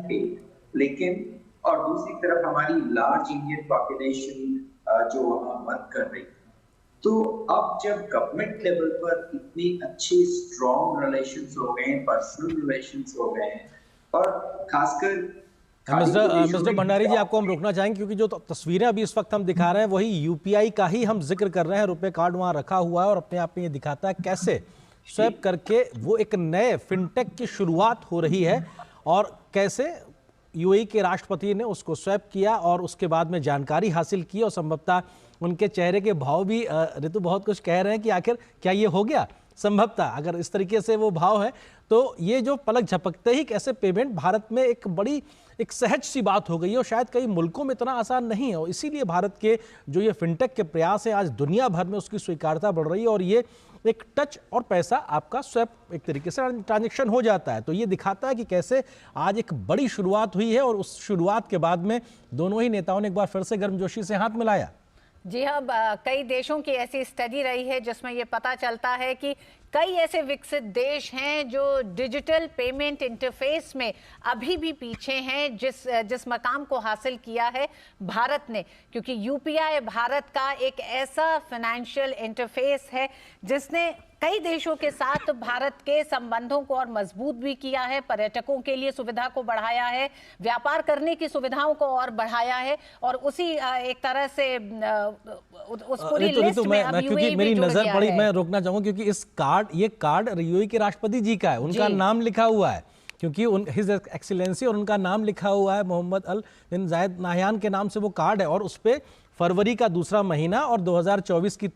पे, लेकिन और दूसरी तरफ हमारी लार्ज इंडियन पॉपुलेशन जो वहां वर्क कर रही है। तो अब जब गवर्नमेंट लेवल पर इतने अच्छे स्ट्रॉन्ग रिलेशंस हो गए हैं, पर्सनल रिलेशंस हो गए हैं, और खासकर खाड़ी प्रदेशों मिस्टर में भंडारी जी, आपको हम रोकना चाहेंगे क्योंकि जो तस्वीरें अभी इस वक्त हम दिखा रहे हैं वही यूपीआई का ही हम जिक्र कर रहे हैं। रुपए कार्ड वहां रखा हुआ है और अपने आप में ये दिखाता है कैसे स्वैप करके वो एक नए फिनटेक की शुरुआत हो रही है और कैसे यूएई के राष्ट्रपति ने उसको स्वैप किया और उसके बाद में जानकारी हासिल की और संभवतः उनके चेहरे के भाव भी ऋतु बहुत कुछ कह रहे हैं कि आखिर क्या ये हो गया। संभवतः अगर इस तरीके से वो भाव है तो ये जो पलक झपकते ही कैसे पेमेंट भारत में एक सहज सी बात हो गई है और शायद कई मुल्कों में इतना आसान नहीं है। और इसीलिए भारत के जो ये फिनटेक के प्रयास हैं आज दुनिया भर में उसकी स्वीकार्यता बढ़ रही है और ये एक टच और पैसा आपका स्वैप एक तरीके से ट्रांजैक्शन हो जाता है। तो ये दिखाता है कि कैसे आज एक बड़ी शुरुआत हुई है और उस शुरुआत के बाद में दोनों ही नेताओं ने एक बार फिर से गर्मजोशी से हाथ मिलाया। जी हाँ, कई देशों की ऐसी स्टडी रही है जिसमें ये पता चलता है कि कई ऐसे विकसित देश हैं जो डिजिटल पेमेंट इंटरफेस में अभी भी पीछे हैं जिस मकाम को हासिल किया है भारत ने, क्योंकि यूपीआई भारत का एक ऐसा फाइनेंशियल इंटरफेस है जिसने कई देशों के साथ भारत के संबंधों को और मजबूत भी किया है, पर्यटकों के लिए सुविधा को बढ़ाया है, व्यापार करने की सुविधाओं को और बढ़ाया है और उसी एक तरह से उस पूरी लिस्ट में अब क्योंकि मेरी नजर पड़ी, मैं रोकना चाहूंगा क्योंकि ये कार्ड यूएई के राष्ट्रपति जी का है, उनका नाम लिखा हुआ है क्योंकि हिज एक्सीलेंसी और उनका नाम लिखा हुआ है मोहम्मद अल बिन जायद नाहयान के नाम से वो कार्ड है और उस पर फरवरी का दूसरा महीना और 2024 की